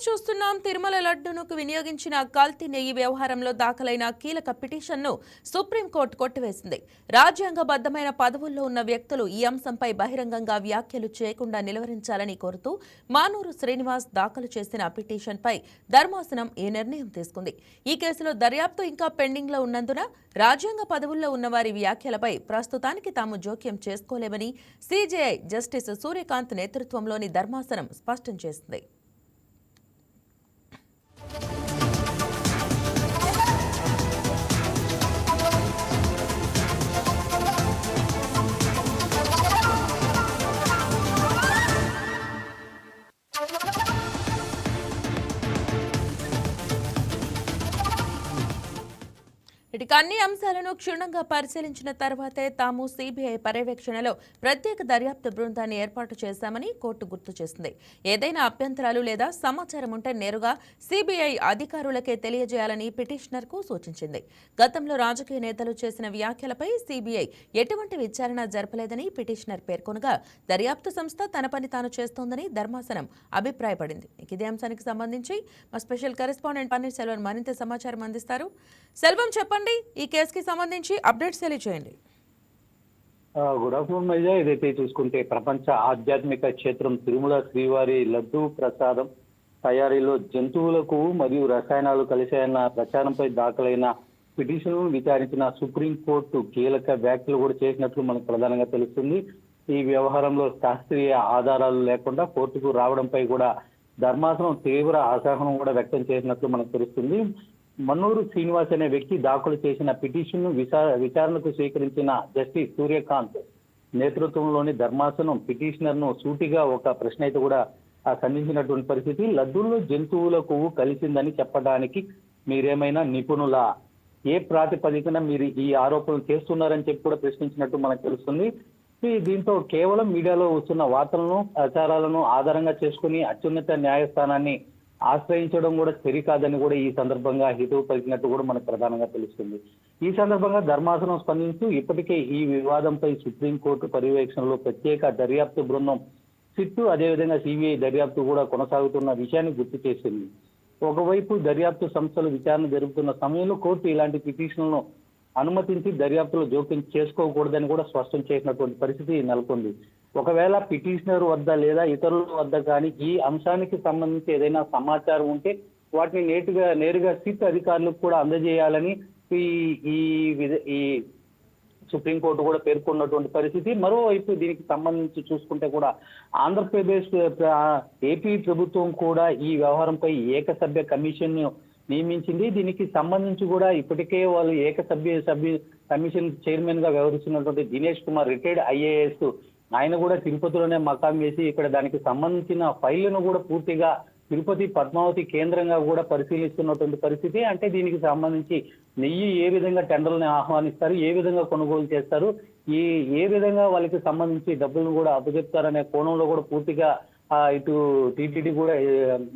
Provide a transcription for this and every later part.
చూస్తున్నాం. తిరుమల లడ్డూను వినియోగించిన కల్తీ నెయ్యి వ్యవహారంలో దాఖలైన కీలక పిటిషన్ను సుప్రీంకోర్టు కొట్టివేసింది. రాజ్యాంగబద్ధమైన పదవుల్లో ఉన్న వ్యక్తులు ఈ అంశంపై బహిరంగంగా వ్యాఖ్యలు చేయకుండా నిలువరించాలని కోరుతూ మానూరు శ్రీనివాస్ దాఖలు చేసిన పిటిషన్పై ధర్మాసనం ఈ నిర్ణయం తీసుకుంది. ఈ కేసులో దర్యాప్తు ఇంకా పెండింగ్లో ఉన్నందున రాజ్యాంగ పదవుల్లో ఉన్న వారి వ్యాఖ్యలపై ప్రస్తుతానికి తాము జోక్యం చేసుకోలేమని సీజేఐ జస్టిస్ సూర్యకాంత్ నేతృత్వంలోని ధర్మాసనం స్పష్టం చేసింది. ఇటుక అన్ని అంశాలను క్షుణ్ణంగా పరిశీలించిన తర్వాతే తాము సీబీఐ పర్యవేక్షణలో ప్రత్యేక దర్యాప్తు బృందాన్ని ఏర్పాటు చేశామని కోర్టు గుర్తు చేసింది. ఏదైనా అభ్యంతరాలు లేదా సమాచారం ఉంటే నేరుగా సీబీఐ అధికారులకే తెలియజేయాలని పిటిషనర్కు సూచించింది. గతంలో రాజకీయ నేతలు చేసిన వ్యాఖ్యలపై సీబీఐ ఎటువంటి విచారణ జరపలేదని పిటిషనర్ పేర్కొనగా దర్యాప్తు సంస్థ తన పని తాను చేస్తోందని ధర్మాసనం అభిప్రాయపడింది. ఇదే అంశానికి సంబంధించి మా స్పెషల్ కరెస్పాండెంట్ పన్నీర్ సెల్వం మరింత సమాచారం అందిస్తారు. సెల్వం, చెప్పండి, ఈ కేసుకి సంబంధించి అప్డేట్స్ తెలియజేయండి. గుడ్ ఆఫ్టర్నూన్ మైజా. ఏదైతే చూసుకుంటే ప్రపంచ ఆధ్యాత్మిక క్షేత్రం తిరుమల శ్రీవారి లడ్డూ ప్రసాదం తయారీలో జంతువులకు మరియు రసాయనాలు కలిశాయన్న ప్రచారంపై దాఖలైన పిటిషన్ విచారించిన సుప్రీంకోర్టు కీలక వ్యాఖ్యలు కూడా చేసినట్లు మనకు ప్రధానంగా తెలుస్తుంది. ఈ వ్యవహారంలో శాస్త్రీయ ఆధారాలు లేకుండా కోర్టుకు రావడంపై కూడా ధర్మాసనం తీవ్ర అసహనం కూడా వ్యక్తం చేసినట్లు మనకు తెలుస్తుంది. మన్నూరు శ్రీనివాస్ అనే వ్యక్తి దాఖలు చేసిన పిటిషన్ విచారణకు స్వీకరించిన జస్టిస్ సూర్యకాంత్ నేతృత్వంలోని ధర్మాసనం పిటిషనర్ ను సూటిగా ఒక ప్రశ్న అయితే కూడా సంధించినటువంటి పరిస్థితి. లడ్డూల్లో జంతువుల కొవ్వు కలిసిందని చెప్పడానికి మీరేమైనా నిపుణులా? ఏ ప్రాతిపదికన మీరు ఈ ఆరోపణలు చేస్తున్నారని చెప్పి కూడా ప్రశ్నించినట్టు మనకు తెలుస్తుంది. దీంతో కేవలం మీడియాలో వస్తున్న వార్తలను ప్రచారాలను ఆధారంగా చేసుకుని అత్యున్నత న్యాయస్థానాన్ని ఆశ్రయించడం కూడా సరికాదని కూడా ఈ సందర్భంగా హితవు పలికినట్టు కూడా మనకు ప్రధానంగా తెలుస్తుంది. ఈ సందర్భంగా ధర్మాసనం స్పందించు ఇప్పటికే ఈ వివాదంపై సుప్రీంకోర్టు పర్యవేక్షణలో ప్రత్యేక దర్యాప్తు బృందం సిట్టు అదేవిధంగా సిబిఐ దర్యాప్తు కూడా కొనసాగుతున్న విషయాన్ని గుర్తు చేసింది. ఒకవైపు దర్యాప్తు సంస్థలు విచారణ జరుపుతున్న సమయంలో కోర్టు ఇలాంటి పిటిషన్లను అనుమతించి దర్యాప్తులో జోక్యం చేసుకోకూడదని కూడా స్పష్టం చేసినటువంటి పరిస్థితి నెలకొంది. ఒకవేళ పిటిషనర్ వద్ద లేదా ఇతరుల వద్ద కానీ ఈ అంశానికి సంబంధించి ఏదైనా సమాచారం ఉంటే వాటిని నేరుగా సిట్ అధికారులకు కూడా అందజేయాలని ఈ సుప్రీంకోర్టు కూడా పేర్కొన్నటువంటి పరిస్థితి. మరోవైపు దీనికి సంబంధించి చూసుకుంటే కూడా ఆంధ్రప్రదేశ్ ఏపీ ప్రభుత్వం కూడా ఈ వ్యవహారంపై ఏకసభ్య కమిషన్ నియమించింది. దీనికి సంబంధించి కూడా ఇప్పటికే వాళ్ళు ఏకసభ్య కమిషన్ చైర్మన్ గా వ్యవహరిస్తున్నటువంటి దినేష్ కుమార్ రిటైర్డ్ ఐఏఎస్ ఆయన కూడా తిరుపతిలోనే మకాం వేసి ఇక్కడ దానికి సంబంధించిన ఫైళ్లను కూడా పూర్తిగా తిరుపతి పద్మావతి కేంద్రంగా కూడా పరిశీలిస్తున్నటువంటి పరిస్థితి. అంటే దీనికి సంబంధించి నెయ్యి ఏ విధంగా టెండర్లను ఆహ్వానిస్తారు, ఏ విధంగా కొనుగోలు చేస్తారు, ఏ విధంగా వాళ్ళకి సంబంధించి డబ్బులను కూడా అప్పచెప్తారనే కోణంలో కూడా పూర్తిగా ఇటు టీటీడీ కూడా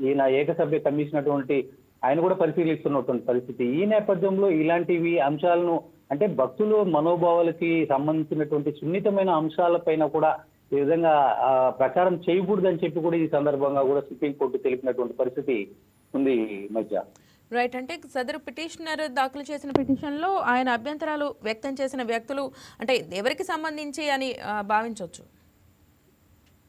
ఈయన ఏకసభ్య కమిషన్ అటువంటి ఆయన కూడా పరిశీలిస్తున్నటువంటి పరిస్థితి. ఈ నేపథ్యంలో ఇలాంటివి అంశాలను అంటే భక్తులు మనోభావాలకి సంబంధించినటువంటి సున్నితమైన అంశాలపైన కూడా ఈ విధంగా ప్రచారం చేయకూడదని చెప్పి కూడా ఈ సందర్భంగా కూడా సుప్రీంకోర్టు తెలిపినటువంటి పరిస్థితి ఉంది మధ్య. రైట్, అంటే సదరు పిటిషనర్ దాఖలు చేసిన పిటిషన్లో ఆయన అభ్యంతరాలు వ్యక్తం చేసిన వ్యక్తులు అంటే ఎవరికి సంబంధించి అని భావించవచ్చు?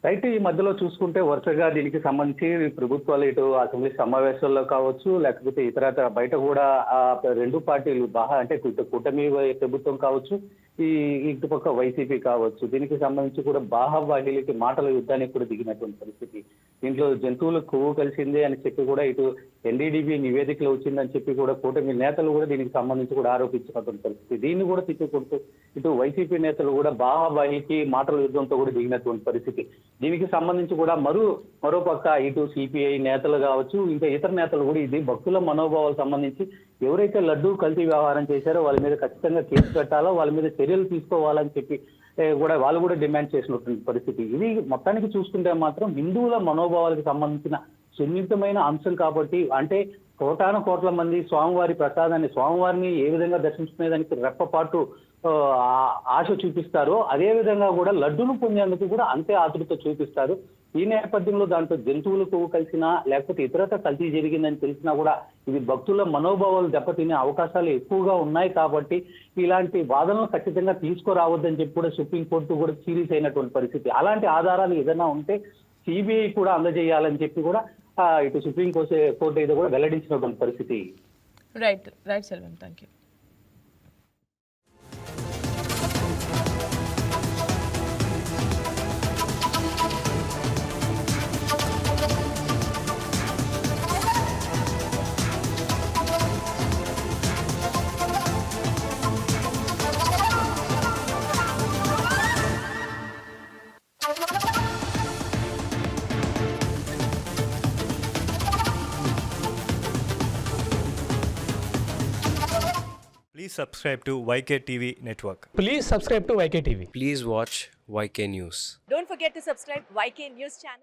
రైట్, ఈ మధ్యలో చూసుకుంటే వరుసగా దీనికి సంబంధించి ప్రభుత్వాలు ఇటు అసెంబ్లీ సమావేశాల్లో కావచ్చు లేకపోతే ఇతర బయట కూడా రెండు పార్టీలు అంటే కూటమి ప్రభుత్వం కావచ్చు ఇటుపక్క వైసీపీ కావచ్చు దీనికి సంబంధించి కూడా బాహాబాహీలకి మాటల యుద్ధానికి కూడా దిగినటువంటి పరిస్థితి. దీంట్లో జంతువుల కొవ్వు కలిసిందే అని చెప్పి కూడా ఇటు ఎన్డీడీబీ నివేదికలో వచ్చిందని చెప్పి కూడా కూటమి నేతలు కూడా దీనికి సంబంధించి కూడా ఆరోపించినటువంటి పరిస్థితి. దీన్ని కూడా తిట్టుకుంటూ ఇటు వైసీపీ నేతలు కూడా బాహాబాయికి మాటల యుద్ధంతో కూడా దిగినటువంటి పరిస్థితి. దీనికి సంబంధించి కూడా మరోపక్క ఇటు సిపిఐ నేతలు కావచ్చు, ఇంకా ఇతర నేతలు కూడా ఇది భక్తుల మనోభావాలకు సంబంధించి ఎవరైతే లడ్డూ కల్తీ వ్యవహారం చేశారో వాళ్ళ మీద ఖచ్చితంగా కేసు పెట్టాలో, వాళ్ళ మీద చర్యలు తీసుకోవాలని చెప్పి కూడా వాళ్ళు కూడా డిమాండ్ చేసినటువంటి పరిస్థితి. ఇది మొత్తానికి చూసుకుంటే మాత్రం హిందువుల మనోభావాలకు సంబంధించిన సున్నితమైన అంశం కాబట్టి, అంటే కోట్ల మంది స్వామివారి ప్రసాదాన్ని, స్వామివారిని ఏ విధంగా దర్శించుకునేదానికి రెప్పపాటు ఆశ చూపిస్తారో అదే విధంగా కూడా లడ్డును పొందేందుకు కూడా అంతే ఆతృత చూపిస్తారు. ఈ నేపథ్యంలో దాంట్లో జంతువులు కొవ్వు కలిసినా లేకపోతే ఇతరత కల్తీ జరిగిందని తెలిసినా కూడా ఇది భక్తుల మనోభావాలు దెబ్బతినే అవకాశాలు ఎక్కువగా ఉన్నాయి కాబట్టి ఇలాంటి వాదనలు ఖచ్చితంగా తీసుకురావద్దని చెప్పి కూడా సుప్రీంకోర్టు కూడా సీరియస్ అయినటువంటి పరిస్థితి. అలాంటి ఆధారాలు ఏదైనా ఉంటే సిబిఐ కూడా అందజేయాలని చెప్పి కూడా ఇటు సుప్రీంకోర్టు అయితే కూడా వెల్లడించినటువంటి పరిస్థితి. Right Selvam, thank you. Please subscribe to YK TV Network. Please subscribe to YK TV. Please watch YK News. Don't forget to subscribe YK News channel.